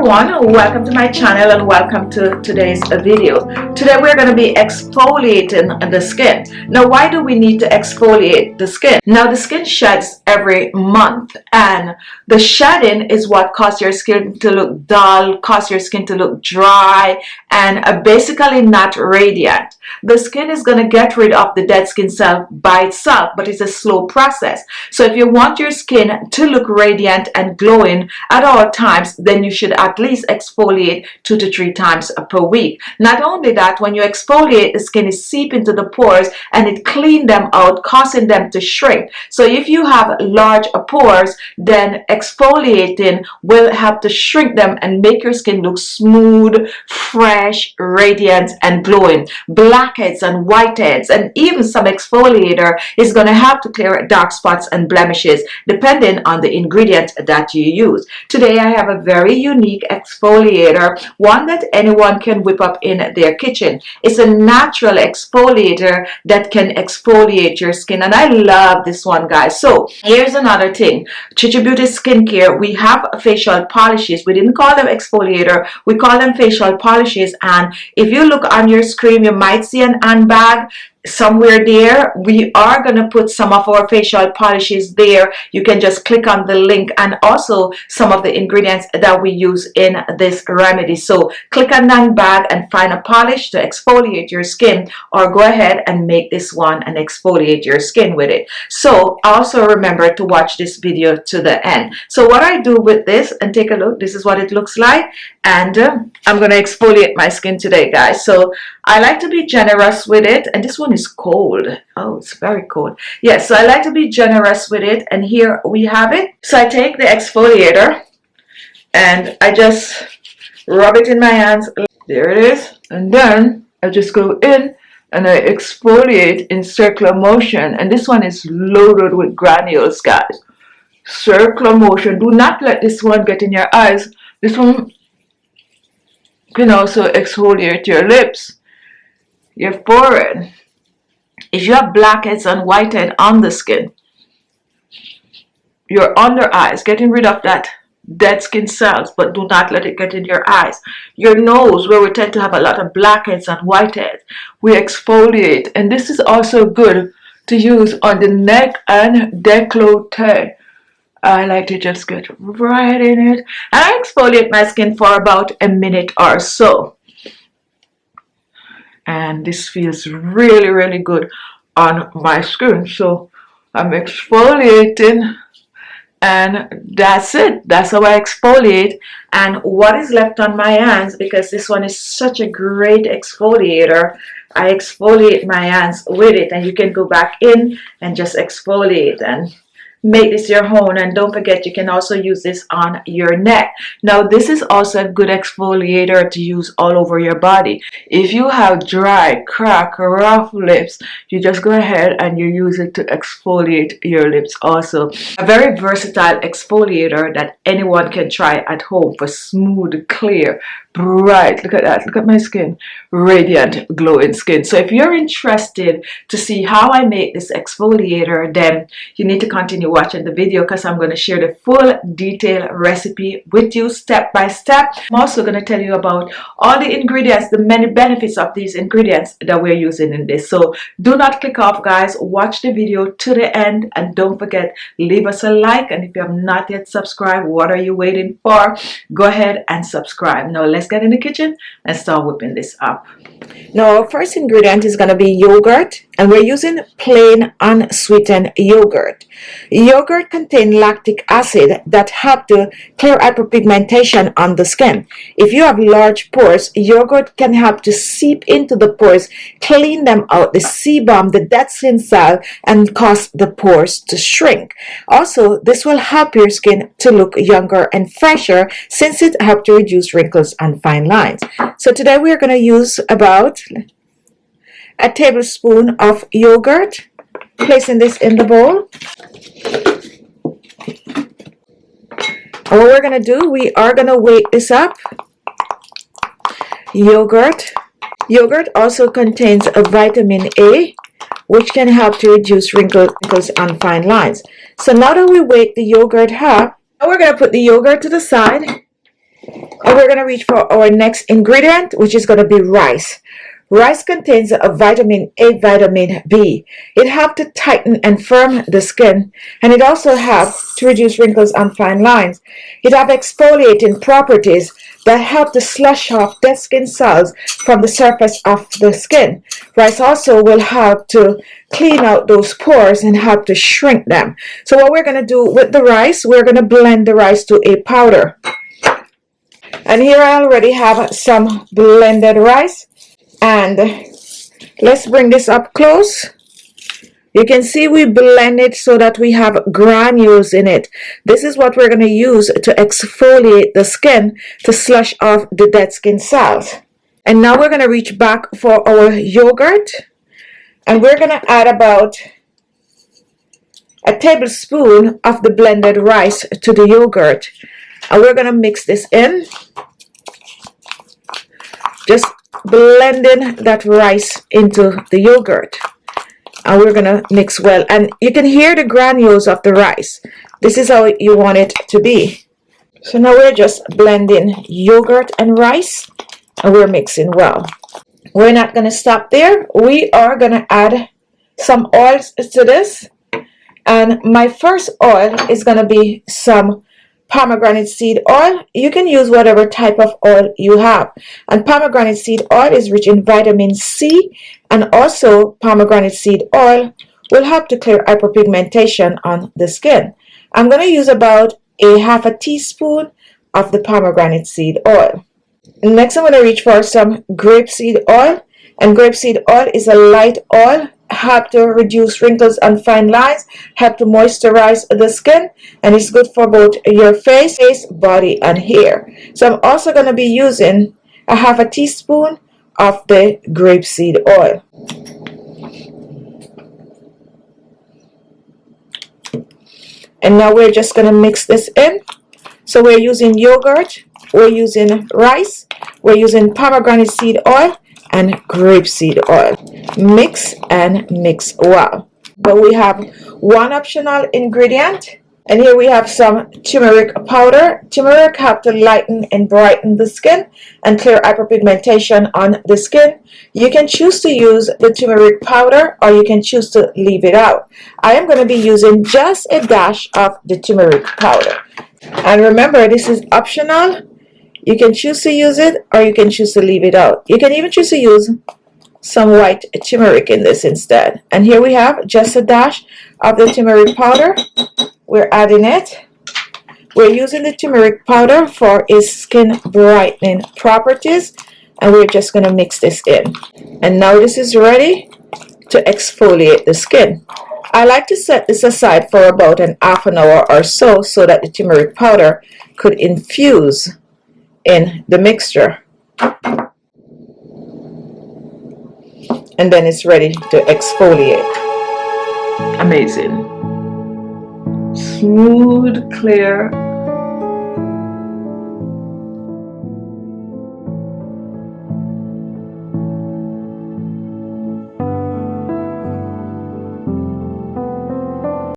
everyone, welcome to my channel and welcome to today's video. Today we're going to be exfoliating the skin. Now, why do we need to exfoliate the skin? Now, the skin sheds every month, and the shedding is what causes your skin to look dull, cause your skin to look dry, and basically not radiant. The skin is going to get rid of the dead skin cell by itself, but it's a slow process. So if you want your skin to look radiant and glowing at all times, then you should at least exfoliate 2 to 3 times per week. Not only that, when you exfoliate, the skin is seep into the pores and it cleans them out, causing them to shrink. So if you have large pores, then exfoliating will help to shrink them and make your skin look smooth, fresh, radiant, and glowing. Blackheads and whiteheads, and even some exfoliator is going to help to clear dark spots and blemishes depending on the ingredient that you use. Today I have a very unique exfoliator, one that anyone can whip up in their kitchen. It's a natural exfoliator that can exfoliate your skin, and I love this one, guys. So here's another thing. Khichi Beauty skincare, we have facial polishes. We didn't call them exfoliator, we call them facial polishes. And if you look on your screen, you might see an handbag somewhere there. We are going to put some of our facial polishes there. You can just click on the link, and also some of the ingredients that we use in this remedy. So click on that bag and find a polish to exfoliate your skin, or go ahead and make this one and exfoliate your skin with it. So also remember to watch this video to the end. So what I do with this, and take a look, this is what it looks like, and I'm going to exfoliate my skin today, guys. So I like to be generous with it, and this one is cold. Oh, it's very cold. Yes, so I like to be generous with it, and here we have it. So I take the exfoliator and I just rub it in my hands. There it is. And then I just go in and I exfoliate in circular motion, and this one is loaded with granules, guys. Circular motion. Do not let this one get in your eyes. This one can also exfoliate your lips, your forehead. If you have blackheads and whitehead on the skin, your under eyes, getting rid of that dead skin cells, but do not let it get in your eyes. Your nose, where we tend to have a lot of blackheads and whiteheads, we exfoliate. And this is also good to use on the neck and décolleté. I like to just get right in it, and I exfoliate my skin for about a minute or so. And this feels really good on my skin. So I'm exfoliating, and that's it. That's how I exfoliate. And what is left on my hands, because this one is such a great exfoliator, I exfoliate my hands with it, and you can go back in and just exfoliate and make this your own. And don't forget, you can also use this on your neck. Now, this is also a good exfoliator to use all over your body. If you have dry, cracked, rough lips, you just go ahead and you use it to exfoliate your lips also. A very versatile exfoliator that anyone can try at home for smooth, clear, bright, look at that, look at my skin, radiant, glowing skin. So if you're interested to see how I make this exfoliator, then you need to continue watching the video, because I'm going to share the full detailed recipe with you step by step. I'm also going to tell you about all the ingredients, the many benefits of these ingredients that we're using in this. So do not click off, guys. Watch the video to the end, and don't forget, leave us a like, and if you have not yet subscribed, what are you waiting for? Go ahead and subscribe. Now let's get in the kitchen and start whipping this up. Now our first ingredient is going to be yogurt, and we're using plain unsweetened yogurt. Yogurt contains lactic acid that help to clear hyperpigmentation on the skin. If you have large pores, yogurt can help to seep into the pores, clean them out, the sebum, the dead skin cell, and cause the pores to shrink. Also, this will help your skin to look younger and fresher, since it helps to reduce wrinkles and fine lines. So today we are going to use about a tablespoon of yogurt. Placing this in the bowl. And what we're going to do, we are going to weight this up. Yogurt also contains a vitamin A, which can help to reduce wrinkles and fine lines. So now that we weight the yogurt up, now we're going to put the yogurt to the side, And we're going to reach for our next ingredient, which is going to be rice. Rice contains a vitamin A, vitamin B. It helps to tighten and firm the skin, and it also helps to reduce wrinkles and fine lines. It has exfoliating properties that help to slush off dead skin cells from the surface of the skin. Rice also will help to clean out those pores and help to shrink them. So what we're going to do with the rice, we're going to blend the rice to a powder. And here I already have some blended rice. And let's bring this up close. You can see we blend it so that we have granules in it. This is what we're going to use to exfoliate the skin to slush off the dead skin cells. And now we're going to reach back for our yogurt. And we're going to add about a tablespoon of the blended rice to the yogurt. And we're going to mix this in. Just blending that rice into the yogurt, and we're gonna mix well, and you can hear the granules of the rice. This is how you want it to be. So now we're just blending yogurt and rice, and we're mixing well. We're not gonna stop there. We are gonna add some oils to this, and my first oil is gonna be some pomegranate seed oil. You can use whatever type of oil you have, and pomegranate seed oil is rich in vitamin C, and also pomegranate seed oil will help to clear hyperpigmentation on the skin. I'm going to use about a half a teaspoon of the pomegranate seed oil. Next, I'm going to reach for some grapeseed oil, and grapeseed oil is a light oil, help to reduce wrinkles and fine lines, help to moisturize the skin, and it's good for both your face, body, and hair. So I'm also going to be using a half a teaspoon of the grapeseed oil. And now we're just going to mix this in. So we're using yogurt, we're using rice, we're using pomegranate seed oil, and grapeseed oil. Mix and mix well. But we have one optional ingredient, and here we have some turmeric powder. Turmeric helps to lighten and brighten the skin and clear hyperpigmentation on the skin. You can choose to use the turmeric powder, or you can choose to leave it out. I am going to be using just a dash of the turmeric powder. And remember, this is optional. You can choose to use it, or you can choose to leave it out. You can even choose to use some white turmeric in this instead. And here we have just a dash of the turmeric powder. We're adding it. We're using the turmeric powder for its skin brightening properties, and we're just going to mix this in. And now this is ready to exfoliate the skin. I like to set this aside for about an half an hour or so that the turmeric powder could infuse in the mixture, and then it's ready to exfoliate. Amazing. Smooth, clear